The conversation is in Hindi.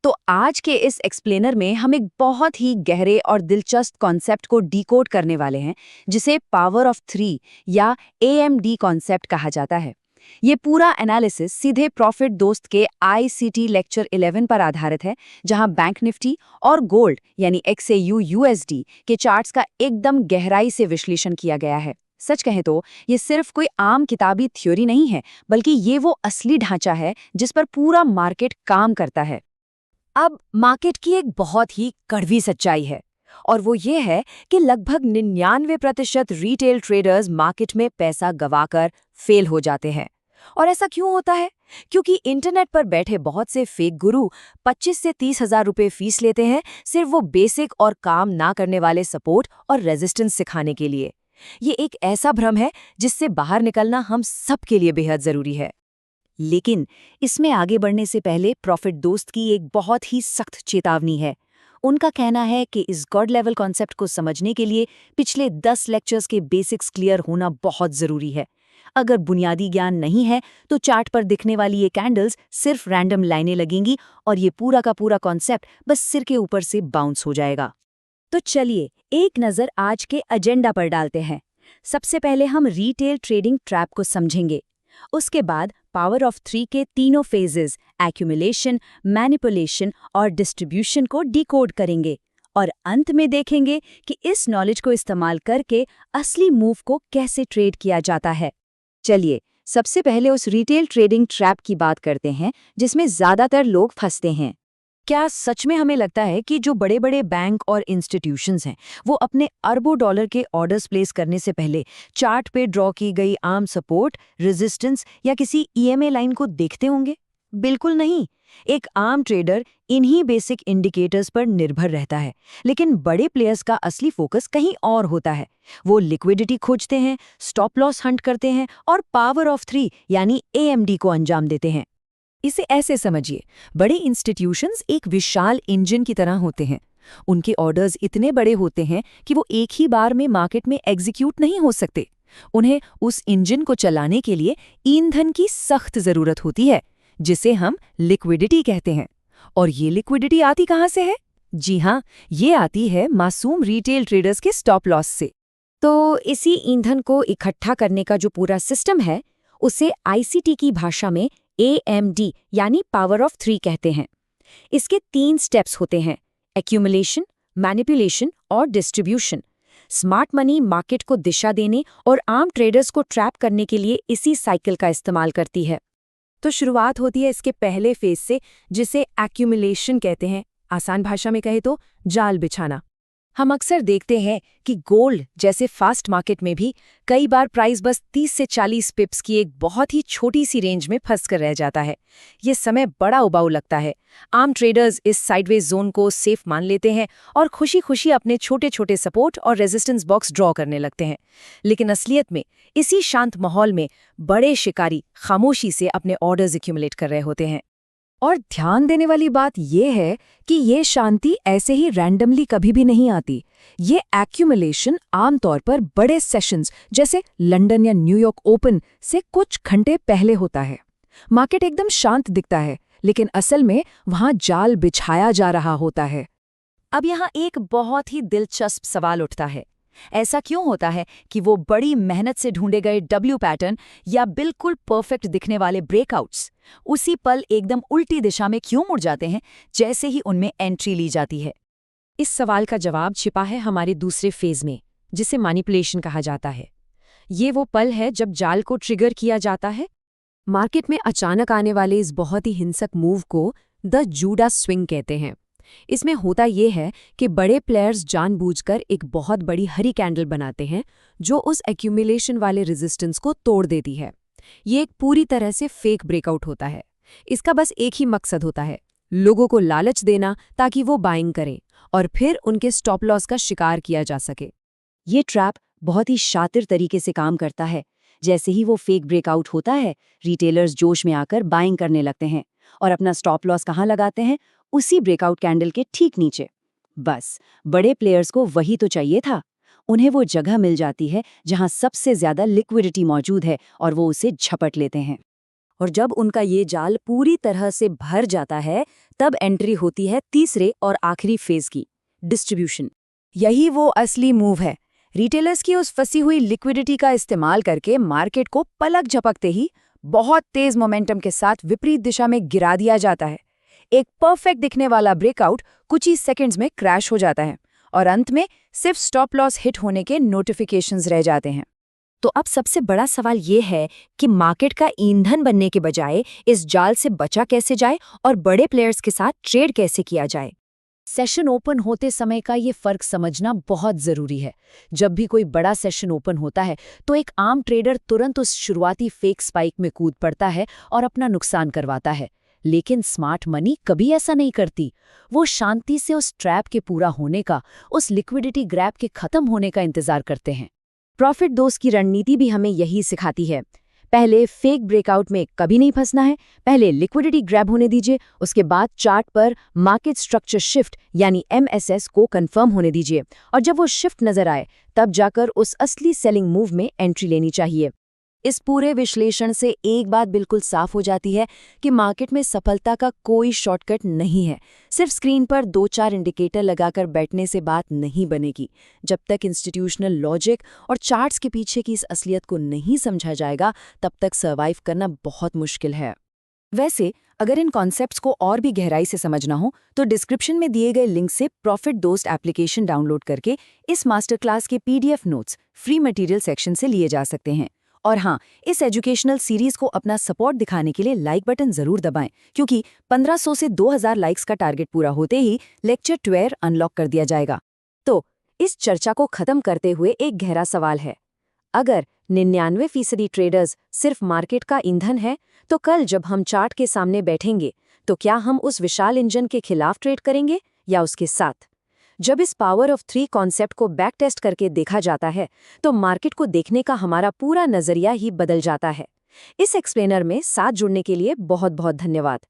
तो आज के इस एक्सप्लेनर में हम एक बहुत ही गहरे और दिलचस्प कॉन्सेप्ट को डिकोड करने वाले हैं, जिसे पावर ऑफ 3 या AMD कॉन्सेप्ट कहा जाता है। ये पूरा एनालिसिस सीधे प्रॉफिट दोस्त के ICT लेक्चर 11 पर आधारित है, जहां बैंक निफ्टी और गोल्ड यानी XAU USD के चार्ट्स का एकदम गहराई से विश्लेषण किया गया है। सच कहें तो ये सिर्फ कोई आम किताबी थ्योरी नहीं है, बल्कि ये वो असली ढांचा है जिस पर पूरा मार्केट काम करता है। अब मार्केट की एक बहुत ही कड़वी सच्चाई है, और वो ये है कि लगभग 99% रिटेल ट्रेडर्स मार्केट में पैसा गंवाकर फेल हो जाते हैं। और ऐसा क्यों होता है? क्योंकि इंटरनेट पर बैठे बहुत से फेक गुरु 25 से 30 हजार रुपये फीस लेते हैं, सिर्फ वो बेसिक और काम ना करने वाले सपोर्ट और रेजिस्टेंस सिखाने के लिए। ये एक ऐसा भ्रम है जिससे बाहर निकलना हम सबके लिए बेहद जरूरी है। लेकिन इसमें आगे बढ़ने से पहले प्रॉफिट दोस्त की एक बहुत ही सख्त चेतावनी है। उनका कहना है कि इस गॉड लेवल कॉन्सेप्ट को समझने के लिए पिछले 10 लेक्चर्स के बेसिक्स क्लियर होना बहुत जरूरी है। अगर बुनियादी ज्ञान नहीं है तो चार्ट पर दिखने वाली ये कैंडल्स सिर्फ रैंडम लाइनें लगेंगी और ये पूरा का पूरा कॉन्सेप्ट बस सिर के ऊपर से बाउंस हो जाएगा। तो चलिए एक नज़र आज के एजेंडा पर डालते हैं। सबसे पहले हम रिटेल ट्रेडिंग ट्रैप को समझेंगे। उसके बाद पावर ऑफ 3 के तीनों फेजेस एक्यूमुलेशन, मैनिपुलेशन और डिस्ट्रीब्यूशन को डिकोड करेंगे, और अंत में देखेंगे कि इस नॉलेज को इस्तेमाल करके असली मूव को कैसे ट्रेड किया जाता है। चलिए सबसे पहले उस रिटेल ट्रेडिंग ट्रैप की बात करते हैं जिसमें ज्यादातर लोग फंसते हैं। क्या सच में हमें लगता है कि जो बड़े बड़े बैंक और इंस्टीट्यूशंस हैं वो अपने अरबों डॉलर के ऑर्डर्स प्लेस करने से पहले चार्ट पे ड्रॉ की गई आम सपोर्ट, रेजिस्टेंस या किसी EMA लाइन को देखते होंगे? बिल्कुल नहीं। एक आम ट्रेडर इन्हीं बेसिक इंडिकेटर्स पर निर्भर रहता है, लेकिन बड़े प्लेयर्स का असली फोकस कहीं और होता है। वो लिक्विडिटी खोजते हैं, स्टॉप लॉस हंट करते हैं और पावर ऑफ 3 यानी AMD को अंजाम देते हैं। इसे ऐसे समझिए, बड़े इंस्टीट्यूशंस एक विशाल इंजन की तरह होते हैं। उनके ऑर्डर्स इतने बड़े होते हैं कि वो एक ही बार में मार्केट में एग्जीक्यूट नहीं हो सकते। उन्हें उस इंजन को चलाने के लिए ईंधन की सख्त जरूरत होती है, जिसे हम लिक्विडिटी कहते हैं। और ये लिक्विडिटी आती कहाँ से है? जी हाँ, ये आती है मासूम रिटेल ट्रेडर्स के स्टॉप लॉस से। तो इसी ईंधन को इकट्ठा करने का जो पूरा सिस्टम है, उसे ICT की भाषा में AMD यानी पावर ऑफ 3 कहते हैं। इसके 3 स्टेप्स होते हैं: एक्यूमुलेशन, मैनिपुलेशन और डिस्ट्रीब्यूशन। स्मार्ट मनी मार्केट को दिशा देने और आम ट्रेडर्स को ट्रैप करने के लिए इसी साइकिल का इस्तेमाल करती है। तो शुरुआत होती है इसके पहले फेज से, जिसे एक्यूमुलेशन कहते हैं। आसान भाषा में कहे तो जाल बिछाना। हम अक्सर देखते हैं कि गोल्ड जैसे फास्ट मार्केट में भी कई बार प्राइस बस 30 से 40 पिप्स की एक बहुत ही छोटी सी रेंज में फंस कर रह जाता है। ये समय बड़ा उबाऊ लगता है। आम ट्रेडर्स इस साइडवेज जोन को सेफ मान लेते हैं और खुशी खुशी अपने छोटे छोटे सपोर्ट और रेजिस्टेंस बॉक्स ड्रॉ करने लगते हैं। लेकिन असलियत में इसी शांत माहौल में बड़े शिकारी खामोशी से अपने ऑर्डर्स एक्यूमुलेट कर रहे होते हैं। और ध्यान देने वाली बात यह है कि ये शांति ऐसे ही रैंडमली कभी भी नहीं आती। ये एक्यूमुलेशन आमतौर पर बड़े सेशंस जैसे लंदन या न्यूयॉर्क ओपन से कुछ घंटे पहले होता है। मार्केट एकदम शांत दिखता है, लेकिन असल में वहां जाल बिछाया जा रहा होता है। अब यहाँ एक बहुत ही दिलचस्प सवाल उठता है। ऐसा क्यों होता है कि वो बड़ी मेहनत से ढूंढे गए W पैटर्न या बिल्कुल परफेक्ट दिखने वाले ब्रेकआउट्स उसी पल एकदम उल्टी दिशा में क्यों मुड़ जाते हैं जैसे ही उनमें एंट्री ली जाती है? इस सवाल का जवाब छिपा है हमारे दूसरे फेज में, जिसे मैनिपुलेशन कहा जाता है। ये वो पल है जब जाल को ट्रिगर किया जाता है। मार्केट में अचानक आने वाले इस बहुत ही हिंसक मूव को द जूडास स्विंग कहते हैं। इसमें होता ये है कि बड़े प्लेयर्स जानबूझकर एक बहुत बड़ी हरी कैंडल बनाते हैं जो उस एक्यूमुलेशन वाले रेजिस्टेंस को तोड़ देती है। ये एक पूरी तरह से फेक ब्रेकआउट होता है। इसका बस एक ही मकसद होता है, लोगों को लालच देना ताकि वो बाइंग करें और फिर उनके स्टॉप लॉस का शिकार किया जा सके। ये ट्रैप बहुत ही शातिर तरीके से काम करता है। जैसे ही वो फेक ब्रेकआउट होता है, रिटेलर्स जोश में आकर बाइंग करने लगते हैं और अपना स्टॉप लॉस कहाँ लगाते हैं? उसी ब्रेकआउट कैंडल के ठीक नीचे। बस बड़े प्लेयर्स को वही तो चाहिए था। उन्हें वो जगह मिल जाती है जहां सबसे ज्यादा लिक्विडिटी मौजूद है और वो उसे झपट लेते हैं। और जब उनका ये जाल पूरी तरह से भर जाता है, तब एंट्री होती है तीसरे और आखिरी फेज की, डिस्ट्रीब्यूशन। यही वो असली मूव है। रिटेलर्स की उस फंसी हुई लिक्विडिटी का इस्तेमाल करके मार्केट को पलक झपकते ही बहुत तेज मोमेंटम के साथ विपरीत दिशा में गिरा दिया जाता है। एक परफेक्ट दिखने वाला ब्रेकआउट कुछ ही सेकंड्स में क्रैश हो जाता है और अंत में सिर्फ स्टॉप लॉस हिट होने के नोटिफिकेशंस रह जाते हैं। तो अब सबसे बड़ा सवाल ये है कि मार्केट का ईंधन बनने के बजाय इस जाल से बचा कैसे जाए और बड़े प्लेयर्स के साथ ट्रेड कैसे किया जाए। सेशन ओपन होते समय का ये फर्क समझना बहुत जरूरी है। जब भी कोई बड़ा सेशन ओपन होता है तो एक आम ट्रेडर तुरंत उस शुरुआती फेक स्पाइक में कूद पड़ता है और अपना नुकसान करवाता है। लेकिन स्मार्ट मनी कभी ऐसा नहीं करती। वो शांति से उस ट्रैप के पूरा होने का, उस लिक्विडिटी ग्रैब के खत्म होने का इंतजार करते हैं। प्रॉफिट दोस्त की रणनीति भी हमें यही सिखाती है। पहले फेक ब्रेकआउट में कभी नहीं फंसना है। पहले लिक्विडिटी ग्रैब होने दीजिए, उसके बाद चार्ट पर मार्केट स्ट्रक्चर शिफ्ट यानी MSS को कंफर्म होने दीजिए, और जब वो शिफ्ट नजर आए तब जाकर उस असली सेलिंग मूव में एंट्री लेनी चाहिए। इस पूरे विश्लेषण से एक बात बिल्कुल साफ हो जाती है कि मार्केट में सफलता का कोई शॉर्टकट नहीं है। सिर्फ स्क्रीन पर 2-4 इंडिकेटर लगाकर बैठने से बात नहीं बनेगी। जब तक इंस्टीट्यूशनल लॉजिक और चार्ट्स के पीछे की इस असलियत को नहीं समझा जाएगा, तब तक सर्वाइव करना बहुत मुश्किल है। वैसे अगर इन कॉन्सेप्ट्स को और भी गहराई से समझना हो तो डिस्क्रिप्शन में दिए गए लिंक से प्रॉफिट दोस्त एप्लीकेशन डाउनलोड करके इस मास्टर क्लास के PDF notes free material section से लिए जा सकते हैं। और हाँ, इस एजुकेशनल सीरीज को अपना सपोर्ट दिखाने के लिए लाइक बटन जरूर दबाएं, क्योंकि 1500 से 2000 लाइक्स का टारगेट पूरा होते ही लेक्चर 12 अनलॉक कर दिया जाएगा। तो इस चर्चा को खत्म करते हुए एक गहरा सवाल है। अगर 99% ट्रेडर्स सिर्फ मार्केट का ईंधन है, तो कल जब हम चार्ट के सामने बैठेंगे तो क्या हम उस विशाल इंजन के खिलाफ ट्रेड करेंगे या उसके साथ? जब इस पावर ऑफ 3 कॉन्सेप्ट को बैक टेस्ट करके देखा जाता है तो मार्केट को देखने का हमारा पूरा नजरिया ही बदल जाता है। इस एक्सप्लेनर में साथ जुड़ने के लिए बहुत बहुत धन्यवाद।